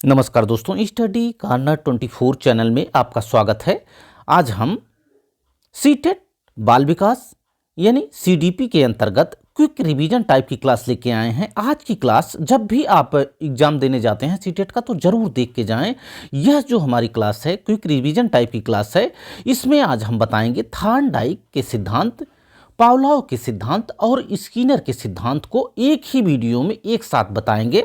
नमस्कार दोस्तों, study corner 24 channel में आपका स्वागत है। आज हम सीटेट बाल विकास यानी सीडीपी के अंतर्गत क्विक रिवीजन टाइप की क्लास लेके आए हैं। आज की क्लास जब भी आप एग्जाम देने जाते हैं सीटेट का तो जरूर देख के जाएं। यह जो हमारी क्लास है क्विक रिवीजन टाइप की क्लास है, इसमें आज हम बताएंगे थॉर्नडाइक के सिद्धांत, पावलोव के सिद्धांत और स्किनर के सिद्धांत को एक ही वीडियो में एक साथ बताएंगे।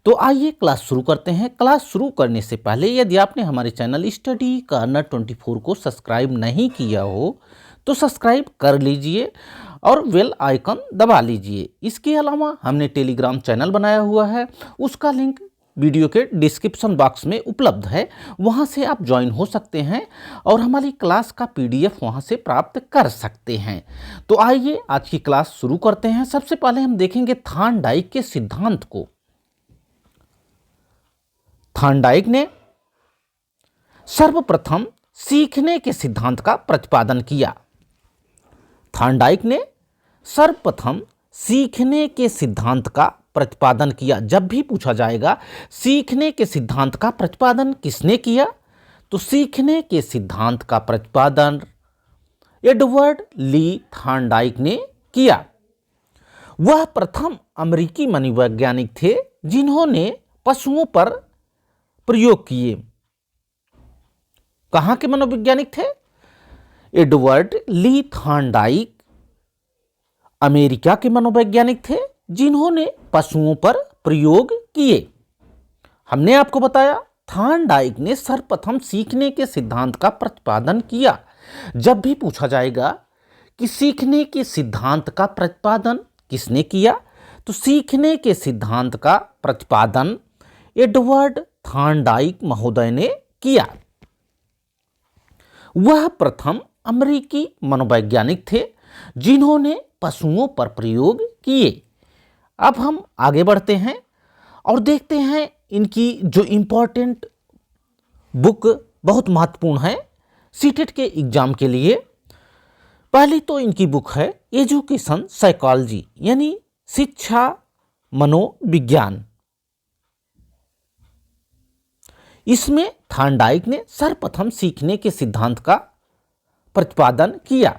तो आइए क्लास शुरू करते हैं। क्लास शुरू करने से पहले यदि आपने हमारे चैनल स्टडी कार्नर 24 को सब्सक्राइब नहीं किया हो तो सब्सक्राइब कर लीजिए और बेल आइकन दबा लीजिए। इसके अलावा हमने टेलीग्राम चैनल बनाया हुआ है, उसका लिंक वीडियो के डिस्क्रिप्शन बॉक्स में उपलब्ध है, वहां से आप ज्वाइन हो सकते हैं और हमारी क्लास का पीडीएफ वहां से प्राप्त कर सकते हैं। तो आइए आज की क्लास शुरू करते हैं। सबसे पहले हम देखेंगे थॉर्नडाइक के सिद्धांत को। थॉर्नडाइक ने सर्वप्रथम सीखने के सिद्धांत का प्रतिपादन किया। थॉर्नडाइक ने सर्वप्रथम सीखने के सिद्धांत का प्रतिपादन किया। जब भी पूछा जाएगा सीखने के सिद्धांत का प्रतिपादन किसने किया, तो सीखने के सिद्धांत का प्रतिपादन एडवर्ड ली थॉर्नडाइक ने किया। वह प्रथम अमेरिकी मनोवैज्ञानिक थे जिन्होंने पशुओं पर प्रयोग किए। कहां के मनोवैज्ञानिक थे? एडवर्ड ली थॉर्नडाइक अमेरिका के मनोवैज्ञानिक थे जिन्होंने पशुओं पर प्रयोग किए। हमने आपको बताया थॉर्नडाइक ने सर्वप्रथम सीखने के सिद्धांत का प्रतिपादन किया। जब भी पूछा जाएगा कि सीखने के सिद्धांत का प्रतिपादन किसने किया, तो सीखने के सिद्धांत का प्रतिपादन एडवर्ड थॉर्नडाइक महोदय ने किया। वह प्रथम अमेरिकी मनोवैज्ञानिक थे जिन्होंने पशुओं पर प्रयोग किए। अब हम आगे बढ़ते हैं और देखते हैं इनकी जो इम्पोर्टेंट बुक बहुत महत्वपूर्ण है सीटेट के एग्जाम के लिए। पहली तो इनकी बुक है एजुकेशन साइकोलॉजी यानी शिक्षा मनोविज्ञान। इसमें थॉर्नडाइक ने सर्वप्रथम सीखने के सिद्धांत का प्रतिपादन किया।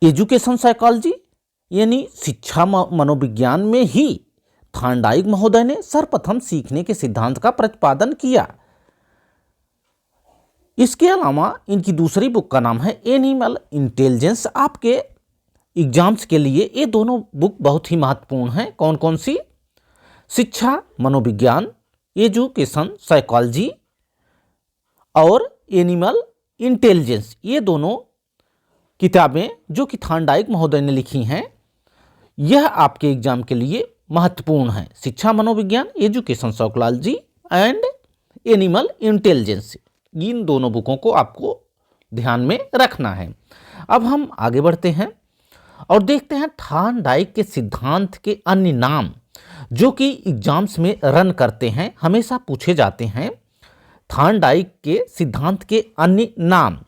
एजुकेशन साइकोलॉजी यानी शिक्षा मनोविज्ञान में ही थॉर्नडाइक महोदय ने सर्वप्रथम सीखने के सिद्धांत का प्रतिपादन किया। इसके अलावा इनकी दूसरी बुक का नाम है एनिमल इंटेलिजेंस। आपके एग्जाम्स के लिए ये दोनों बुक बहुत ही महत्वपूर्ण हैं। कौन कौन सी? शिक्षा मनोविज्ञान, एजुकेशन साइकोलॉजी और एनिमल इंटेलिजेंस, ये दोनों किताबें जो कि थॉर्नडाइक महोदय ने लिखी हैं, यह आपके एग्जाम के लिए महत्वपूर्ण है। शिक्षा मनोविज्ञान, education psychology and animal intelligence, इन दोनों बुकों को आपको ध्यान में रखना है। अब हम आगे बढ़ते हैं और देखते हैं थॉर्नडाइक के सिद्धांत के अन्य नाम जो कि एग्जाम्स में रन करते हैं, हमेशा पूछे जाते हैं। थॉर्नडाइक के सिद्धांत के अन्य नाम,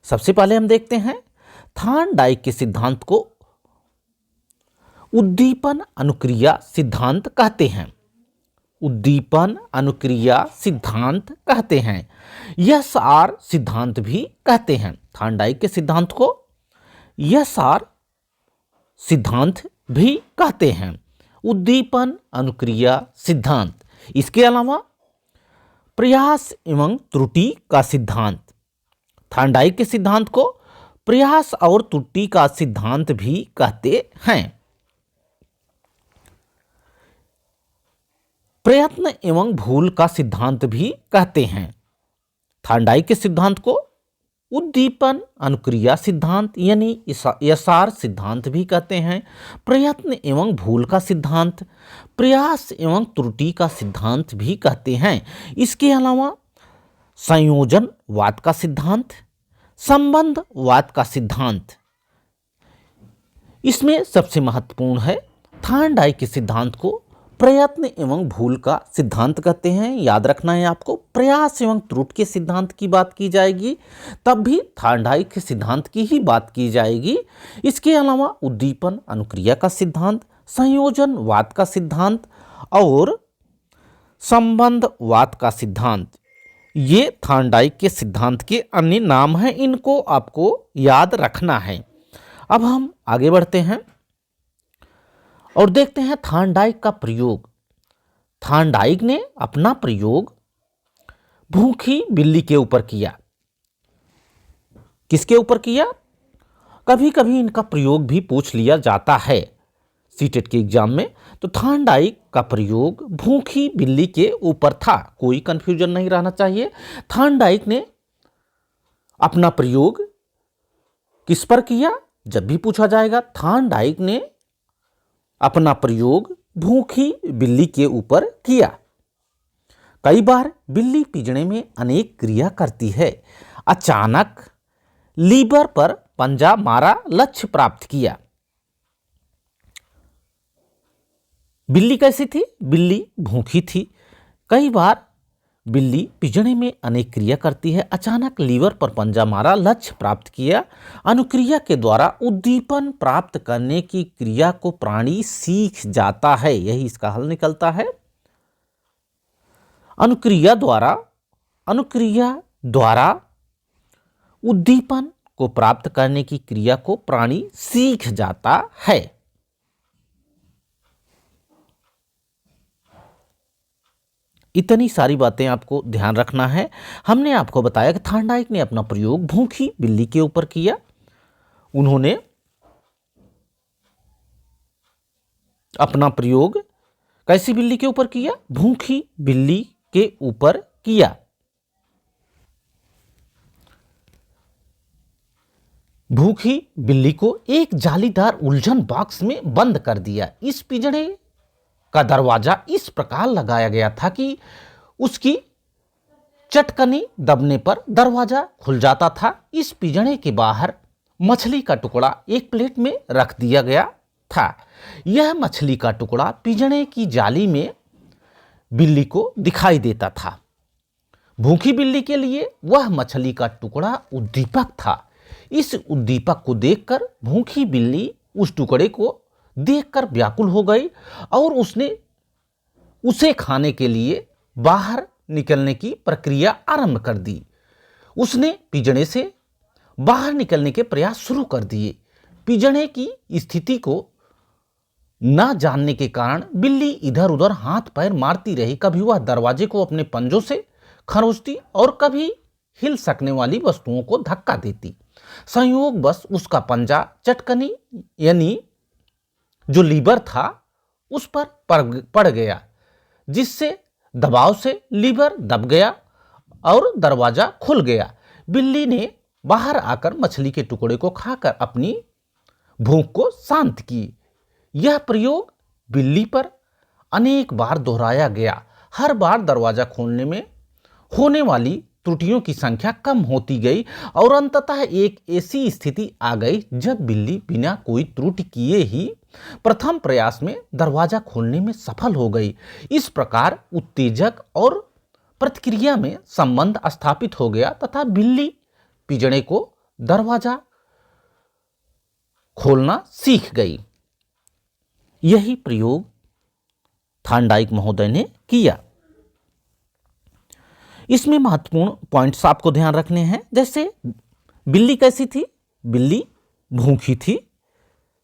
सबसे पहले हम देखते हैं थॉर्नडाइक के सिद्धांत को उद्दीपन अनुक्रिया सिद्धांत कहते हैं। उद्दीपन अनुक्रिया सिद्धांत कहते हैं। यसार सिद्धांत भी कहते हैं। थॉर्नडाइक के सिद्धांत को यसार सिद्धांत भी कहते हैं। उद्दीपन अनुक्रिया सिद्धांत। इसके अलावा प्रयास एवं त्रुटि का सिद्धांत, थॉर्नडाइक के सिद्धांत को प्रयास और त्रुटि का सिद्धांत भी कहते हैं। प्रयत्न एवं भूल का सिद्धांत भी कहते हैं। थॉर्नडाइक के सिद्धांत को उद्दीपन अनुक्रिया सिद्धांत यानी यसार सिद्धांत भी कहते हैं। प्रयत्न एवं भूल का सिद्धांत, प्रयास एवं त्रुटि का सिद्धांत भी कहते हैं। इसके अलावा संयोजनवाद का सिद्धांत, संबंधवाद का सिद्धांत। इसमें सबसे महत्वपूर्ण है थॉर्नडाइक के सिद्धांत को प्रयत्न एवं भूल का सिद्धांत कहते हैं, याद रखना है आपको। प्रयास एवं त्रुटि के सिद्धांत की बात की जाएगी, तब भी थार्डाइक के सिद्धांत की ही बात की जाएगी। इसके अलावा उद्दीपन अनुक्रिया का सिद्धांत, संयोजनवाद का सिद्धांत और संबंधवाद का सिद्धांत, ये थार्डाइक के सिद्धांत के अन्य नाम हैं, इनको आपको याद रखना है। अब हम आगे बढ़ते हैं और देखते हैं थार्डाइक का प्रयोग। थार्डाइक ने अपना प्रयोग भूखी बिल्ली के ऊपर किया। किसके ऊपर किया? कभी कभी इनका प्रयोग भी पूछ लिया जाता है सीटेट के एग्जाम में। तो थार्डाइक का प्रयोग भूखी बिल्ली के ऊपर था, कोई कंफ्यूजन नहीं रहना चाहिए। थार्डाइक ने अपना प्रयोग किस पर किया? जब भी पूछा जाएगा थार्डाइक ने अपना प्रयोग भूखी बिल्ली के ऊपर किया। कई बार बिल्ली पिंजरे में अनेक क्रिया करती है। अचानक लीवर पर पंजा मारा, लक्ष्य प्राप्त किया। बिल्ली कैसी थी? बिल्ली भूखी थी। कई बार बिल्ली पिंजरे में अनेक क्रिया करती है। अचानक लीवर पर पंजा मारा, लक्ष्य प्राप्त किया। अनुक्रिया के द्वारा उद्दीपन प्राप्त करने की क्रिया को प्राणी सीख जाता है, यही इसका हल निकलता है। अनुक्रिया द्वारा उद्दीपन को प्राप्त करने की क्रिया को प्राणी सीख जाता है। इतनी सारी बातें आपको ध्यान रखना है। हमने आपको बताया कि थार्डाइक ने अपना प्रयोग भूखी बिल्ली के ऊपर किया। उन्होंने अपना प्रयोग कैसी बिल्ली के ऊपर किया? भूखी बिल्ली के ऊपर किया। भूखी बिल्ली को एक जालीदार उलझन बॉक्स में बंद कर दिया। इस पिंजरे का दरवाजा इस प्रकार लगाया गया था कि उसकी चटकनी दबने पर दरवाजा खुल जाता था। इस पिंजरे के बाहर मछली का टुकड़ा एक प्लेट में रख दिया गया था। यह मछली का टुकड़ा पिंजरे की जाली में बिल्ली को दिखाई देता था। भूखी बिल्ली के लिए वह मछली का टुकड़ा उद्दीपक था। इस उद्दीपक को देखकर भूखी बिल्ली उस टुकड़े को देखकर व्याकुल हो गई और उसने उसे खाने के लिए बाहर निकलने की प्रक्रिया आरंभ कर दी। उसने पिंजरे से बाहर निकलने के प्रयास शुरू कर दिए। पिंजरे की स्थिति को न जानने के कारण बिल्ली इधर उधर हाथ पैर मारती रही। कभी वह दरवाजे को अपने पंजों से खरोचती और कभी हिल सकने वाली वस्तुओं को धक्का देती। संयोगवश उसका पंजा चटकनी यानी जो लीवर था उस पर पड़ गया, जिससे दबाव से लीवर दब गया और दरवाजा खुल गया। बिल्ली ने बाहर आकर मछली के टुकड़े को खाकर अपनी भूख को शांत की। यह प्रयोग बिल्ली पर अनेक बार दोहराया गया। हर बार दरवाजा खोलने में होने वाली त्रुटियों की संख्या कम होती गई और अंततः एक ऐसी स्थिति आ गई जब बिल्ली बिना कोई त्रुटि किए ही प्रथम प्रयास में दरवाजा खोलने में सफल हो गई। इस प्रकार उत्तेजक और प्रतिक्रिया में संबंध स्थापित हो गया तथा बिल्ली पिंजरे को दरवाजा खोलना सीख गई। यही प्रयोग थार्डाइक महोदय ने किया। इसमें महत्वपूर्ण पॉइंट्स आपको ध्यान रखने हैं। जैसे बिल्ली कैसी थी? बिल्ली भूखी थी।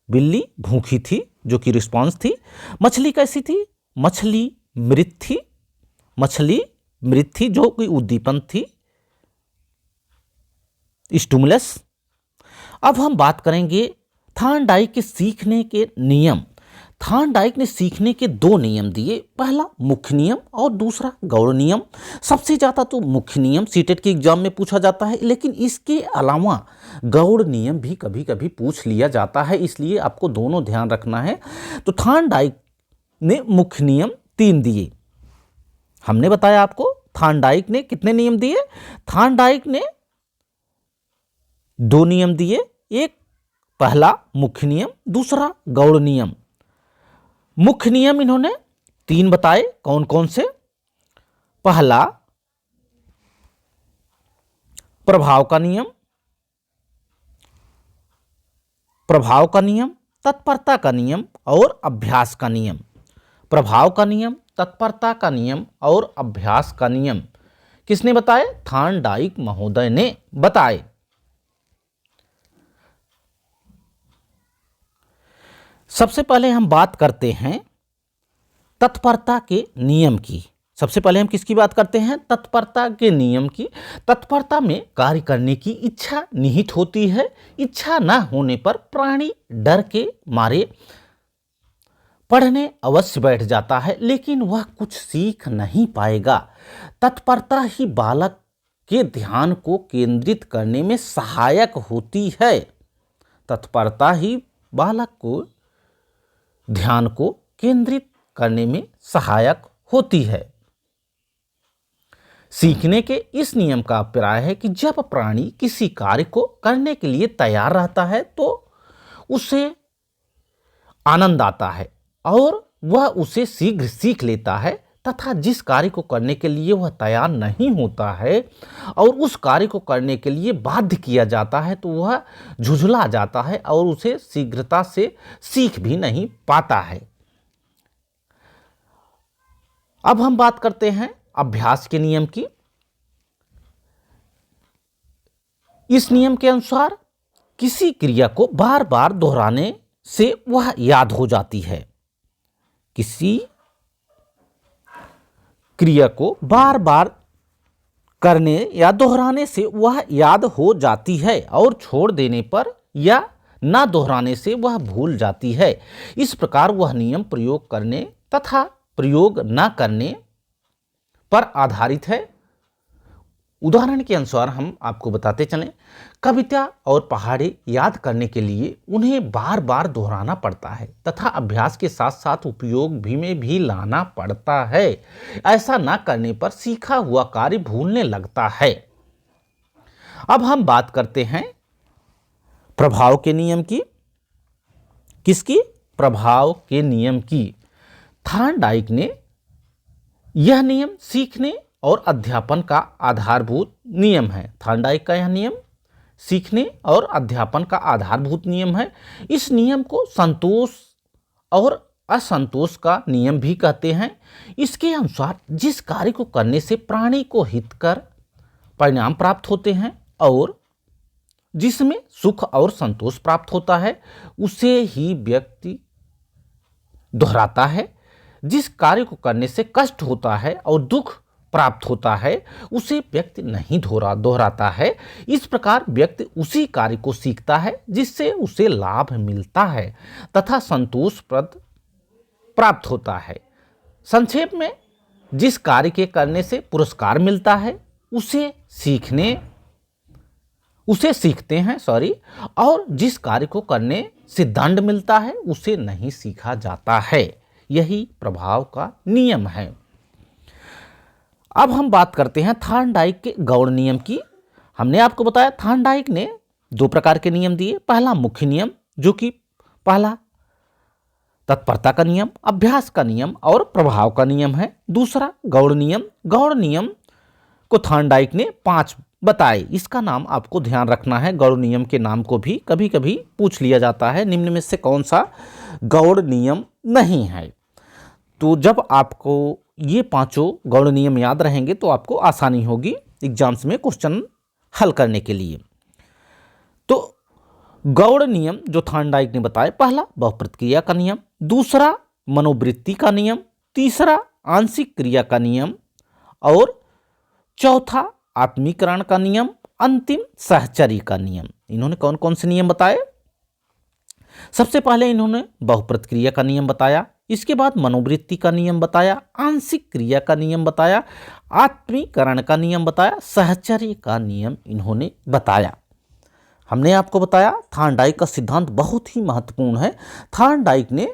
बिल्ली भूखी थी जो कि रिस्पॉन्स थी। मछली कैसी थी? मछली मृत थी। मछली मृत थी जो कि उद्दीपन थी, स्टिमुलस। अब हम बात करेंगे थार्डाइक के सीखने के नियम। थार्डाइक ने सीखने के दो नियम दिए, पहला मुख्य नियम और दूसरा गौड़ नियम। सबसे ज़्यादा तो मुख्य नियम सीटेट के एग्जाम में पूछा जाता है, लेकिन इसके अलावा गौड़ नियम भी कभी कभी पूछ लिया जाता है, इसलिए आपको दोनों ध्यान रखना है। तो थार्डाइक ने मुख्य नियम 3 दिए। हमने बताया आपको थार्डाइक ने कितने नियम दिए? थार्डाइक ने 2 नियम दिए, एक पहला मुख्य नियम, दूसरा गौड़ नियम। मुख्य नियम इन्होंने तीन बताए, कौन कौन से? पहला प्रभाव का नियम, तत्परता का नियम और अभ्यास का नियम। प्रभाव का नियम, तत्परता का नियम और अभ्यास का नियम किसने बताए? थॉर्नडाइक महोदय ने बताए। सबसे पहले हम बात करते हैं तत्परता के नियम की। सबसे पहले हम किसकी बात करते हैं? तत्परता के नियम की। तत्परता में कार्य करने की इच्छा निहित होती है। इच्छा न होने पर प्राणी डर के मारे पढ़ने अवश्य बैठ जाता है, लेकिन वह कुछ सीख नहीं पाएगा। तत्परता ही बालक के ध्यान को केंद्रित करने में सहायक होती है। तत्परता ही बालक को ध्यान को केंद्रित करने में सहायक होती है। सीखने के इस नियम का अभिप्राय है कि जब प्राणी किसी कार्य को करने के लिए तैयार रहता है तो उसे आनंद आता है और वह उसे शीघ्र सीख लेता है, तथा जिस कार्य को करने के लिए वह तैयार नहीं होता है और उस कार्य को करने के लिए बाध्य किया जाता है तो वह झुझला जाता है और उसे शीघ्रता से सीख भी नहीं पाता है। अब हम बात करते हैं अभ्यास के नियम की। इस नियम के अनुसार किसी क्रिया को बार बार दोहराने से वह याद हो जाती है। किसी क्रिया को बार बार करने या दोहराने से वह याद हो जाती है और छोड़ देने पर या ना दोहराने से वह भूल जाती है। इस प्रकार वह नियम प्रयोग करने तथा प्रयोग न करने पर आधारित है। उदाहरण के अनुसार हम आपको बताते चलें, कविता और पहाड़े याद करने के लिए उन्हें बार बार दोहराना पड़ता है तथा अभ्यास के साथ साथ उपयोग भी में भी लाना पड़ता है। ऐसा न करने पर सीखा हुआ कार्य भूलने लगता है। अब हम बात करते हैं प्रभाव के नियम की। किसकी? प्रभाव के नियम की। थॉर्नडाइक ने यह नियम सीखने और अध्यापन का आधारभूत नियम है। थॉर्नडाइक का यह नियम सीखने और अध्यापन का आधारभूत नियम है। इस नियम को संतोष और असंतोष का नियम भी कहते हैं। इसके अनुसार जिस कार्य को करने से प्राणी को हितकर परिणाम प्राप्त होते हैं और जिसमें सुख और संतोष प्राप्त होता है उसे ही व्यक्ति दोहराता है। जिस कार्य को करने से कष्ट होता है और दुख प्राप्त होता है उसे व्यक्ति नहीं दोहराता है। इस प्रकार व्यक्ति उसी कार्य को सीखता है जिससे उसे लाभ मिलता है तथा संतोषप्रद प्राप्त होता है। संक्षेप में, जिस कार्य के करने से पुरस्कार मिलता है उसे सीखते हैं और जिस कार्य को करने से दंड मिलता है उसे नहीं सीखा जाता है। यही प्रभाव का नियम है। अब हम बात करते हैं थॉर्नडाइक के गौड़ नियम की। हमने आपको बताया थॉर्नडाइक ने दो प्रकार के नियम दिए। पहला मुख्य नियम, जो कि पहला तत्परता का नियम, अभ्यास का नियम और प्रभाव का नियम है। दूसरा गौड़ नियम। गौड़ नियम को थॉर्नडाइक ने 5 बताए। इसका नाम आपको ध्यान रखना है। गौड़ नियम के नाम को भी कभी कभी पूछ लिया जाता है, निम्न में से कौन सा गौड़ नियम नहीं है। तो जब आपको ये 5 गौड़ नियम याद रहेंगे तो आपको आसानी होगी एग्जाम्स में क्वेश्चन हल करने के लिए। तो गौड़ नियम जो थॉर्नडाइक ने बताया, पहला बहुप्रतिक्रिया का नियम, दूसरा मनोवृत्ति का नियम, तीसरा आंशिक क्रिया का नियम और चौथा आत्मीकरण का नियम, अंतिम सहचर्य का नियम। इन्होंने कौन कौन से नियम बताए? सबसे पहले इन्होंने बहुप्रतिक्रिया का नियम बताया, इसके बाद मनोवृत्ति का नियम बताया, आंशिक क्रिया का नियम बताया, आत्मीकरण का नियम बताया, सहचर्य का नियम इन्होंने बताया। हमने आपको बताया थॉर्नडाइक का सिद्धांत बहुत ही महत्वपूर्ण है। थॉर्नडाइक ने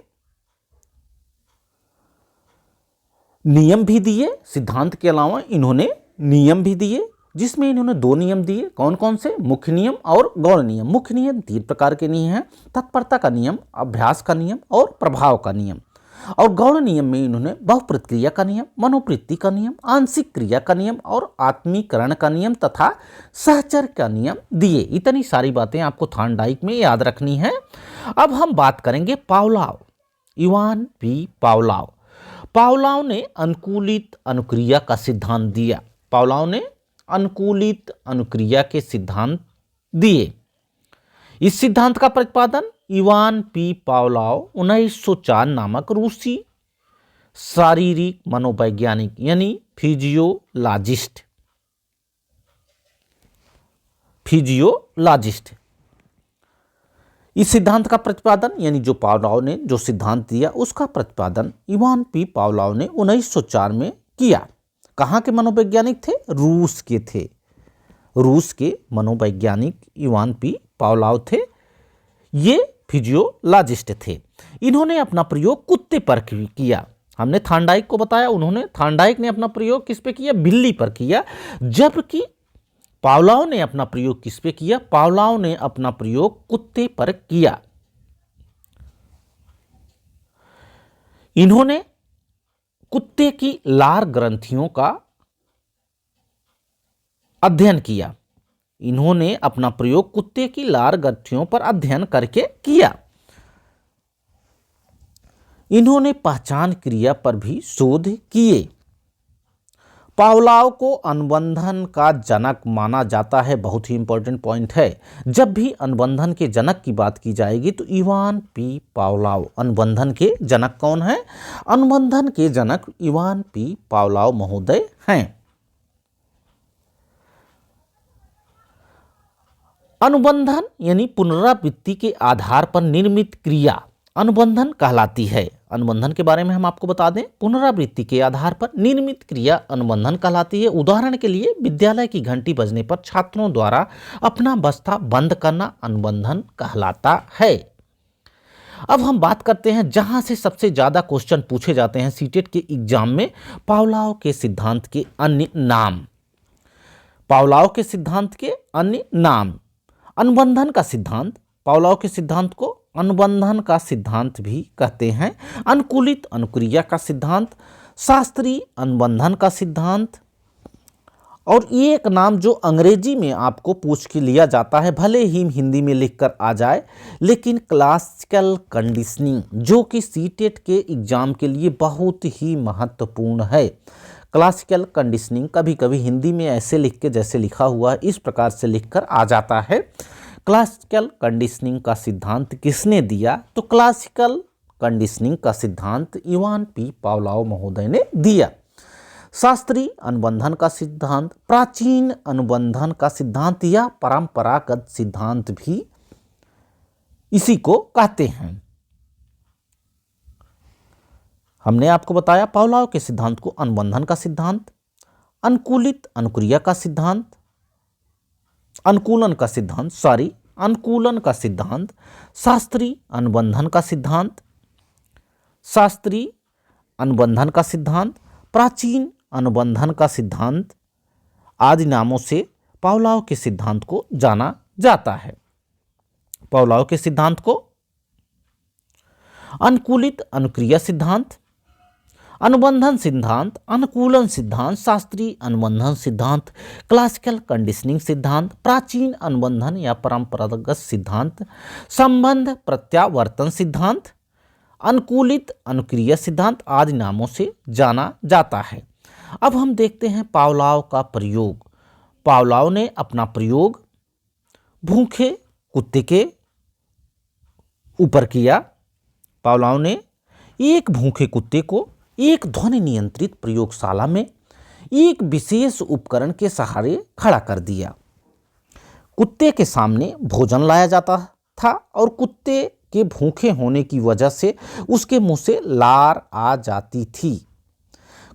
नियम भी दिए, सिद्धांत के अलावा इन्होंने नियम भी दिए, जिसमें इन्होंने 2 नियम दिए। कौन कौन से? मुख्य नियम और गौड़ नियम। मुख्य नियम 3 प्रकार के नियम हैं, तत्परता का नियम, अभ्यास का नियम और प्रभाव का नियम। और गौड़ नियम में इन्होंने बहुप्रत क्रिया का नियम, मनोवृत्ति का नियम, आंशिक क्रिया का नियम और आत्मीकरण का नियम तथा सहचर का नियम दिए। इतनी सारी बातें आपको थॉर्नडाइक में याद रखनी है। अब हम बात करेंगे Pavlov, Ivan P Pavlov. Pavlov ने अनुकूलित अनुक्रिया का सिद्धांत दिया। पावलोव ने अनुकूलित अनुक्रिया के सिद्धांत दिए। इस सिद्धांत का प्रतिपादन इवान पी पावलोव 1904 नामक रूसी शारीरिक मनोवैज्ञानिक यानी फिजियोलॉजिस्ट इस सिद्धांत का प्रतिपादन यानी जो पावलोव ने जो सिद्धांत दिया उसका प्रतिपादन इवान पी पावलोव ने 1904 में किया। कहाँ के मनोवैज्ञानिक थे? रूस के थे। रूस के मनोवैज्ञानिक इवान पी पावलोव थे। ये फिजियोलॉजिस्ट थे। इन्होंने अपना प्रयोग कुत्ते पर किया। हमने थॉर्नडाइक को बताया, थॉर्नडाइक ने अपना प्रयोग किस पे किया? बिल्ली पर किया। जबकि पावलोव ने अपना प्रयोग किस पे किया? पावलोव ने अपना प्रयोग कुत्ते पर किया। इन्होंने कुत्ते की लार ग्रंथियों का अध्ययन किया। इन्होंने अपना प्रयोग कुत्ते की लार ग्रंथियों पर अध्ययन करके किया। इन्होंने पहचान क्रिया पर भी शोध किए। पावलोव को अनुबंधन का जनक माना जाता है। बहुत ही इंपॉर्टेंट पॉइंट है। जब भी अनुबंधन के जनक की बात की जाएगी तो इवान पी पावलोव। अनुबंधन के जनक कौन है? अनुबंधन के जनक इवान पी पावलोव महोदय हैं। अनुबंधन यानी पुनरावृत्ति के आधार पर निर्मित क्रिया अनुबंधन कहलाती है। अनुबंधन के बारे में हम आपको बता दें, पुनरावृत्ति के आधार पर निर्मित क्रिया अनुबंधन कहलाती है। उदाहरण के लिए विद्यालय की घंटी बजने पर छात्रों द्वारा अपना बस्ता बंद करना अनुबंधन कहलाता है। अब हम बात करते हैं जहां से सबसे ज्यादा क्वेश्चन पूछे जाते हैं सीटेट के एग्जाम में, पावलोव के सिद्धांत के अन्य नाम। पावलोव के सिद्धांत के अन्य नाम। अनुबंधन का सिद्धांत, पावलोव के सिद्धांत को अनुबंधन का सिद्धांत भी कहते हैं। अनुकूलित अनुक्रिया का सिद्धांत, शास्त्रीय अनुबंधन का सिद्धांत, और एक नाम जो अंग्रेजी में आपको पूछ के लिया जाता है, भले ही हिंदी में लिखकर आ जाए, लेकिन क्लासिकल कंडीशनिंग, जो कि सीटेट के एग्जाम के लिए बहुत ही महत्वपूर्ण है। क्लासिकल कंडीशनिंग कभी कभी हिंदी में ऐसे लिख के, जैसे लिखा हुआ है इस प्रकार से लिखकर आ जाता है। क्लासिकल कंडीशनिंग का सिद्धांत किसने दिया? तो क्लासिकल कंडीशनिंग का सिद्धांत इवान पी पावलोव महोदय ने दिया। शास्त्रीय अनुबंधन का सिद्धांत, प्राचीन अनुबंधन का सिद्धांत या परंपरागत सिद्धांत भी इसी को कहते हैं। हमने आपको बताया पावलोव के सिद्धांत को अनुबंधन का सिद्धांत, अनुकूलित अनुक्रिया का सिद्धांत, अनुकूलन का सिद्धांत, शास्त्रीय अनुबंधन का सिद्धांत, प्राचीन अनुबंधन का सिद्धांत आदि नामों से पावलोव के सिद्धांत को जाना जाता है। पावलोव के सिद्धांत को अनुकूलित अनुक्रिया सिद्धांत, अनुबंधन सिद्धांत, अनुकूलन सिद्धांत, शास्त्रीय अनुबंधन सिद्धांत, क्लासिकल कंडीशनिंग सिद्धांत, प्राचीन अनुबंधन या परंपरागत सिद्धांत, संबंध प्रत्यावर्तन सिद्धांत, अनुकूलित अनुक्रिया सिद्धांत आदि नामों से जाना जाता है। अब हम देखते हैं पावलोव का प्रयोग। पावलोव ने अपना प्रयोग भूखे कुत्ते के ऊपर किया। पावलोव ने एक भूखे कुत्ते को एक ध्वनि नियंत्रित प्रयोगशाला में एक विशेष उपकरण के सहारे खड़ा कर दिया। कुत्ते के सामने भोजन लाया जाता था और कुत्ते के भूखे होने की वजह से उसके मुंह से लार आ जाती थी।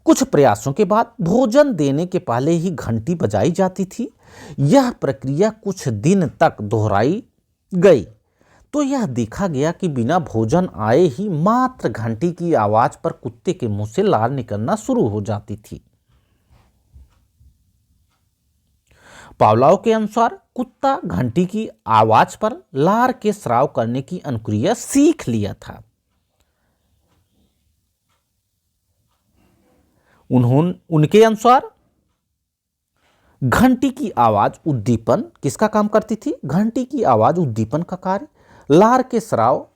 कुछ प्रयासों के बाद भोजन देने के पहले ही घंटी बजाई जाती थी। यह प्रक्रिया कुछ दिन तक दोहराई गई तो यह देखा गया कि बिना भोजन आए ही मात्र घंटी की आवाज पर कुत्ते के मुंह से लार निकलना शुरू हो जाती थी। पावलोव के अनुसार कुत्ता घंटी की आवाज पर लार के स्राव करने की अनुक्रिया सीख लिया था। उनके अनुसार घंटी की आवाज उद्दीपन किसका काम करती थी? घंटी की आवाज उद्दीपन का कार्य। लार के स्राव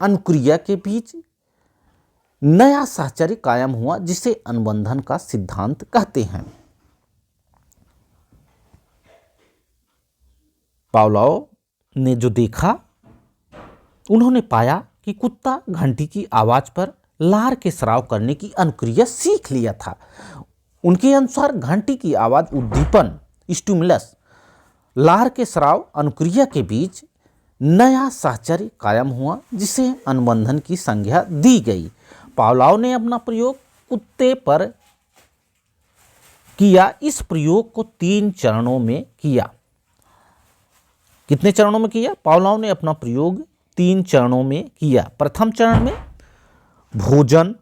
अनुक्रिया के बीच नया साहचर्य कायम हुआ जिसे अनुबंधन का सिद्धांत कहते हैं। पावलोव ने जो देखा, उन्होंने पाया कि कुत्ता घंटी की आवाज पर लार के स्राव करने की अनुक्रिया सीख लिया था। उनके अनुसार घंटी की आवाज उद्दीपन स्टिमुलस लार के स्राव अनुक्रिया के बीच नया साहचर्य कायम हुआ जिसे अनुबंधन की संज्ञा दी गई। पावलोव ने अपना प्रयोग कुत्ते पर किया। इस प्रयोग को 3 चरणों में किया। कितने चरणों में किया? पावलोव ने अपना प्रयोग 3 चरणों में किया। प्रथम चरण में भोजन,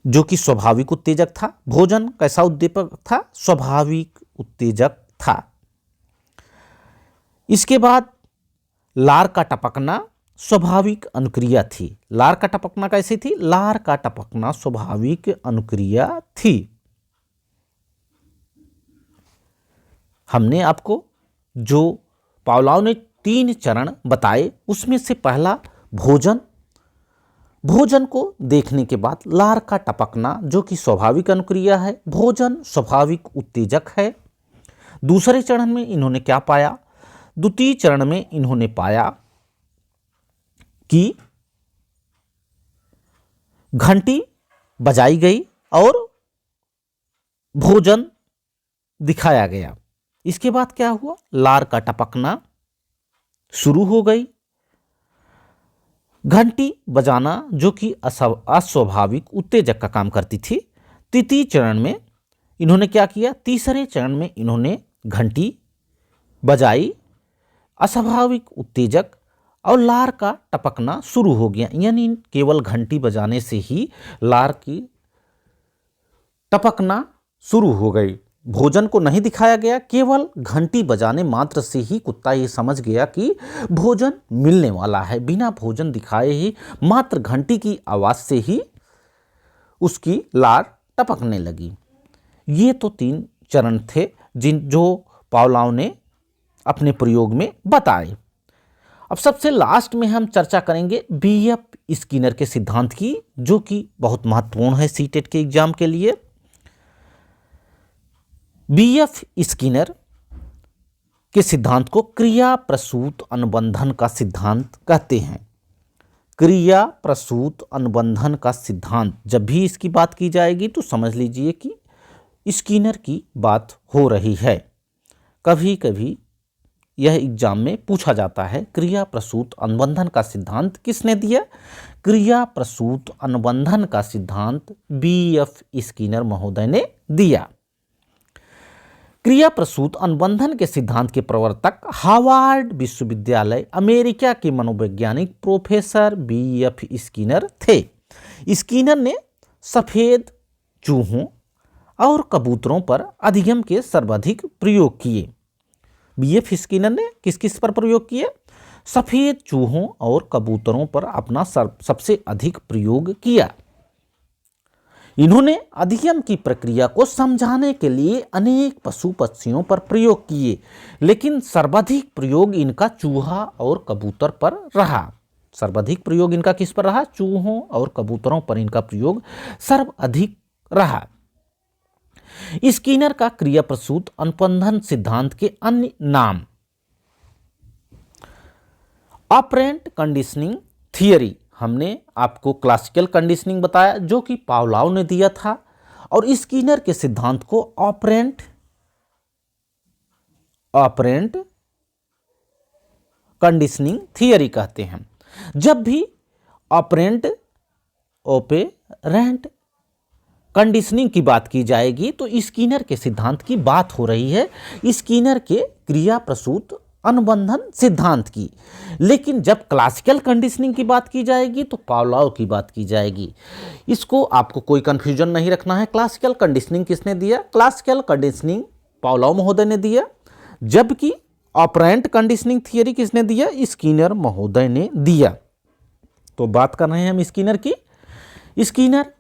जो कि स्वाभाविक उत्तेजक था। भोजन कैसा उद्दीपक था? स्वाभाविक उत्तेजक था। इसके बाद लार का टपकना स्वाभाविक अनुक्रिया थी। लार का टपकना कैसी थी? लार का टपकना स्वाभाविक अनुक्रिया थी। हमने आपको जो पावलोव ने 3 चरण बताए, उसमें से पहला भोजन। भोजन को देखने के बाद लार का टपकना, जो कि स्वाभाविक अनुक्रिया है, भोजन स्वाभाविक उत्तेजक है। दूसरे चरण में इन्होंने क्या पाया? द्वितीय चरण में इन्होंने पाया कि घंटी बजाई गई और भोजन दिखाया गया। इसके बाद क्या हुआ? लार का टपकना शुरू हो गई। घंटी बजाना, जो कि अस्वाभाविक उत्तेजक का काम करती थी। तृतीय चरण में इन्होंने क्या किया? तीसरे चरण में इन्होंने घंटी बजाई, अस्वाभाविक उत्तेजक, और लार का टपकना शुरू हो गया। यानी केवल घंटी बजाने से ही लार की टपकना शुरू हो गई। भोजन को नहीं दिखाया गया, केवल घंटी बजाने मात्र से ही कुत्ता ये समझ गया कि भोजन मिलने वाला है। बिना भोजन दिखाए ही, मात्र घंटी की आवाज से ही उसकी लार टपकने लगी। ये तो 3 चरण थे जो पावलोव ने अपने प्रयोग में बताए। अब सबसे लास्ट में हम चर्चा करेंगे बीएफ स्किनर के सिद्धांत की, जो कि बहुत महत्वपूर्ण है सीटेट के एग्जाम के लिए। बीएफ स्किनर के सिद्धांत को क्रिया प्रसूत अनुबंधन का सिद्धांत कहते हैं। क्रिया प्रसूत अनुबंधन का सिद्धांत, जब भी इसकी बात की जाएगी तो समझ लीजिए कि स्किनर की बात हो रही है। कभी कभी यह एग्जाम में पूछा जाता है, क्रिया प्रसूत अनुबंधन का सिद्धांत किसने दिया? क्रिया प्रसूत अनुबंधन का सिद्धांत बीएफ स्किनर महोदय ने दिया। क्रिया प्रसूत अनुबंधन के सिद्धांत के प्रवर्तक हार्वर्ड विश्वविद्यालय अमेरिका के मनोवैज्ञानिक प्रोफेसर बीएफ स्किनर थे। स्किनर ने सफेद चूहों और कबूतरों पर अधिगम के सर्वाधिक प्रयोग किए। बीएफ स्किनर ने किस किस पर प्रयोग किए? सफेद चूहों और कबूतरों पर अपना सबसे अधिक प्रयोग किया। इन्होंने अधिगम की प्रक्रिया को समझाने के लिए अनेक पशु पक्षियों पर प्रयोग किए, लेकिन सर्वाधिक प्रयोग इनका चूहा और कबूतर पर रहा। सर्वाधिक प्रयोग इनका किस पर रहा? चूहों और कबूतरों पर इनका प्रयोग सर्वाधिक रहा। स्किनर का क्रिया प्रसूत अनुबंधन सिद्धांत के अन्य नाम ऑपरेंट कंडीशनिंग थियरी। हमने आपको क्लासिकल कंडीशनिंग बताया, जो कि पावलोव ने दिया था, और स्किनर के सिद्धांत को ऑपरेंट कंडीशनिंग थियरी कहते हैं। जब भी ऑपरेंट कंडीशनिंग की बात की जाएगी तो स्किनर के सिद्धांत की बात हो रही है, स्किनर के क्रिया प्रसूत अनुबंधन सिद्धांत की। लेकिन जब क्लासिकल कंडीशनिंग की बात की जाएगी तो पावलोव की बात की जाएगी। इसको आपको कोई कंफ्यूजन नहीं रखना है। क्लासिकल कंडीशनिंग किसने दिया? क्लासिकल कंडीशनिंग पावलोव महोदय ने दिया, जबकि ऑपरेंट कंडीशनिंग थियरी किसने दिया? स्किनर महोदय ने दिया। तो बात कर रहे हैं हम स्किनर की। स्किनर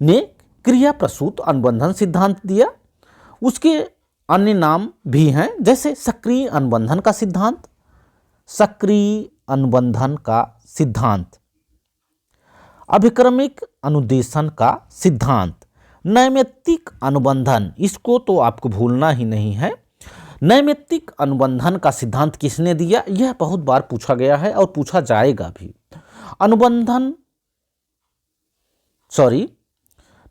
ने क्रिया प्रसूत अनुबंधन सिद्धांत दिया। उसके अन्य नाम भी हैं, जैसे सक्रिय अनुबंधन का सिद्धांत, सक्रिय अनुबंधन का सिद्धांत, अभिक्रमिक अनुदेशन का सिद्धांत, नैमित्तिक अनुबंधन, इसको तो आपको भूलना ही नहीं है। नैमित्तिक अनुबंधन का सिद्धांत किसने दिया? यह बहुत बार पूछा गया है और पूछा जाएगा भी।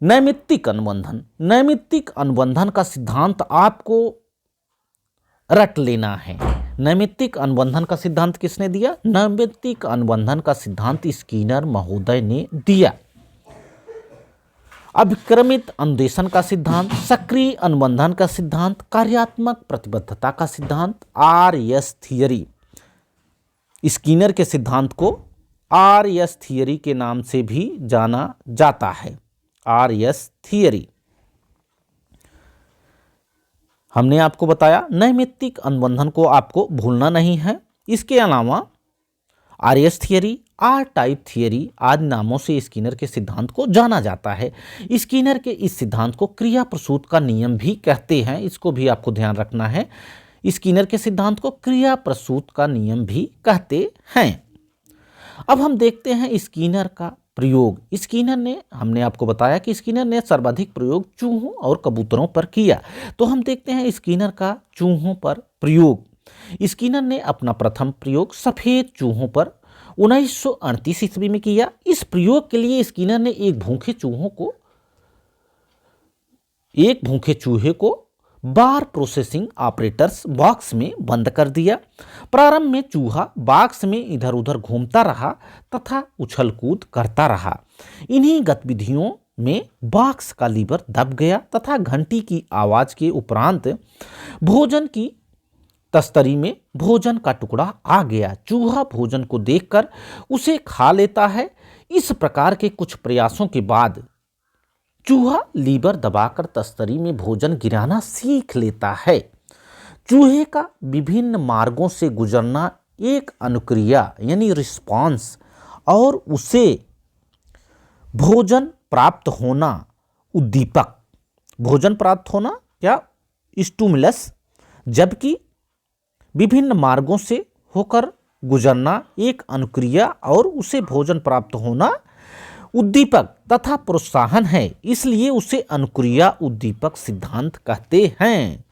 नैमित्तिक अनुबंधन, नैमित्तिक अनुबंधन का सिद्धांत आपको रट लेना है। नैमित्तिक अनुबंधन का सिद्धांत किसने दिया? नैमित्तिक अनुबंधन का सिद्धांत स्किनर महोदय ने दिया। अभिक्रमित अनुदेशन का सिद्धांत, सक्रिय अनुबंधन का सिद्धांत, कार्यात्मक प्रतिबद्धता का सिद्धांत, RS थियरी, स्किनर के सिद्धांत को RS थियरी के नाम से भी जाना जाता है। RS थियरी हमने आपको बताया। नैमित्तिक अनुबंधन को आपको भूलना नहीं है। इसके अलावा RS theory, R type theory आदि नामों से स्किनर के सिद्धांत को जाना जाता है। स्किनर के इस सिद्धांत को क्रिया प्रसूत का नियम भी कहते हैं, इसको भी आपको ध्यान रखना है। स्किनर के सिद्धांत को क्रिया प्रसूत का नियम भी कहते हैं। अब हम देखते हैं स्किनर का प्रयोग। स्किनर ने, हमने आपको बताया कि स्किनर ने सर्वाधिक प्रयोग चूहों और कबूतरों पर किया, तो हम देखते हैं स्किनर का चूहों पर प्रयोग। स्किनर ने अपना प्रथम प्रयोग सफेद चूहों पर 1938 ईस्वी में किया। इस प्रयोग के लिए स्किनर ने एक भूखे चूहे को बार प्रोसेसिंग ऑपरेटर्स बॉक्स में बंद कर दिया। प्रारंभ में चूहा बॉक्स में इधर उधर घूमता रहा तथा उछल कूद करता रहा। इन्हीं गतिविधियों में बॉक्स का लीवर दब गया तथा घंटी की आवाज के उपरांत भोजन की तस्तरी में भोजन का टुकड़ा आ गया। चूहा भोजन को देखकर उसे खा लेता है। इस प्रकार के कुछ प्रयासों के बाद चूहा लीवर दबाकर तस्तरी में भोजन गिराना सीख लेता है। चूहे का विभिन्न मार्गों से गुजरना एक अनुक्रिया यानी रिस्पॉन्स और उसे भोजन प्राप्त होना उद्दीपक, भोजन प्राप्त होना या स्टिमुलस, जबकि विभिन्न मार्गों से होकर गुजरना एक अनुक्रिया और उसे भोजन प्राप्त होना उद्दीपक तथा प्रोत्साहन है, इसलिए उसे अनुक्रिया उद्दीपक सिद्धांत कहते हैं।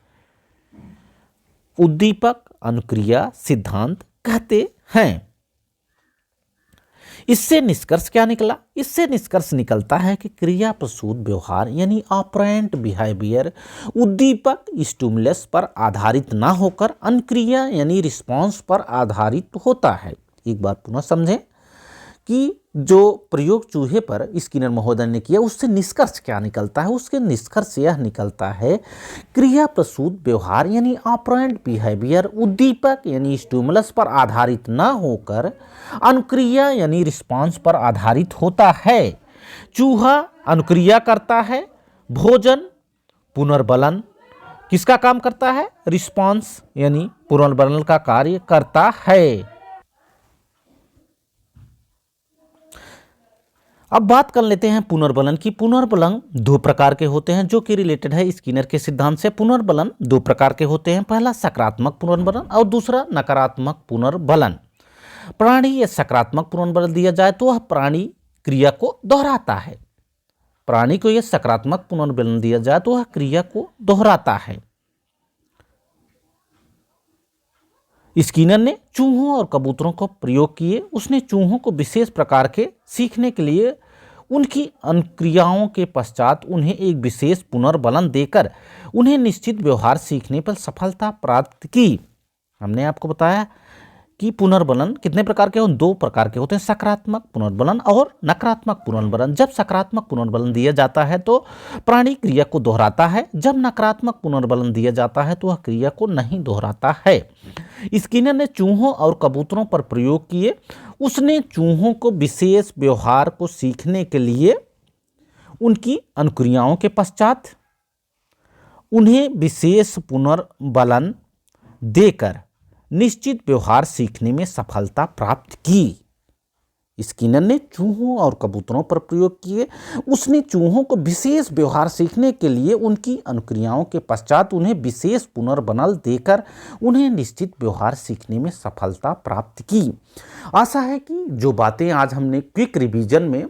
उद्दीपक अनुक्रिया सिद्धांत कहते हैं। इससे निष्कर्ष क्या निकला? इससे निष्कर्ष निकलता है कि क्रिया प्रसूत व्यवहार यानी ऑपरेंट बिहेवियर उद्दीपक स्टिमुलस पर आधारित ना होकर अनुक्रिया यानी रिस्पॉन्स पर आधारित होता है। एक बार पुनः समझें कि जो प्रयोग चूहे पर स्किनर महोदय ने किया उससे निष्कर्ष क्या निकलता है। उसके निष्कर्ष यह निकलता है क्रिया प्रसूत व्यवहार यानी ऑपरेंट बिहेवियर उद्दीपक यानी स्टिमुलस पर आधारित न होकर अनुक्रिया यानी रिस्पांस पर आधारित होता है। चूहा अनुक्रिया करता है, भोजन पुनर्बलन किसका काम करता है? रिस्पांस यानी पुनर्बलन का कार्य करता है। अब बात कर लेते हैं पुनर्बलन की। पुनर्बलन दो प्रकार के होते हैं जो कि रिलेटेड है स्किनर के सिद्धांत से। पुनर्बलन दो प्रकार के होते हैं, पहला सकारात्मक पुनर्बलन और दूसरा नकारात्मक पुनर्बलन। प्राणी या सकारात्मक पुनर्बलन दिया जाए तो वह प्राणी क्रिया को दोहराता है। प्राणी को यह सकारात्मक पुनर्बलन दिया जाए तो वह क्रिया को दोहराता है। स्किनर ने चूहों और कबूतरों को प्रयोग किए। उसने चूहों को विशेष प्रकार के सीखने के लिए उनकी अनुक्रियाओं के पश्चात उन्हें एक विशेष पुनर्बलन देकर उन्हें निश्चित व्यवहार सीखने पर सफलता प्राप्त की। हमने आपको बताया कि पुनर्बलन कितने प्रकार के होते हैं? दो प्रकार के होते हैं, सकारात्मक पुनर्बलन और नकारात्मक पुनर्बलन। जब सकारात्मक पुनर्बलन दिया जाता है तो प्राणी क्रिया को दोहराता है, जब नकारात्मक पुनर्बलन दिया जाता है तो वह क्रिया को नहीं दोहराता है। स्किनर ने चूहों और कबूतरों पर प्रयोग किए। उसने चूहों को विशेष व्यवहार को सीखने के लिए उनकी अनुक्रियाओं के पश्चात उन्हें विशेष पुनर्बलन देकर निश्चित व्यवहार सीखने में सफलता प्राप्त की। स्किनर ने चूहों और कबूतरों पर प्रयोग किए। उसने चूहों को विशेष व्यवहार सीखने के लिए उनकी अनुक्रियाओं के पश्चात उन्हें विशेष पुनर्बल देकर उन्हें निश्चित व्यवहार सीखने में सफलता प्राप्त की। आशा है कि जो बातें आज हमने क्विक रिवीजन में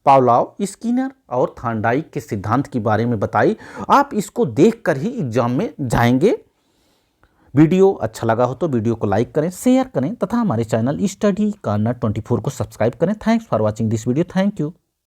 पावलोव, स्किनर और थॉर्नडाइक के सिद्धांत के बारे में बताई, आप इसको देखकर ही एग्जाम में जाएंगे। वीडियो अच्छा लगा हो तो वीडियो को लाइक करें, शेयर करें तथा हमारे चैनल स्टडी कॉर्नर 24 को सब्सक्राइब करें। Thanks for watching this video. Thank you.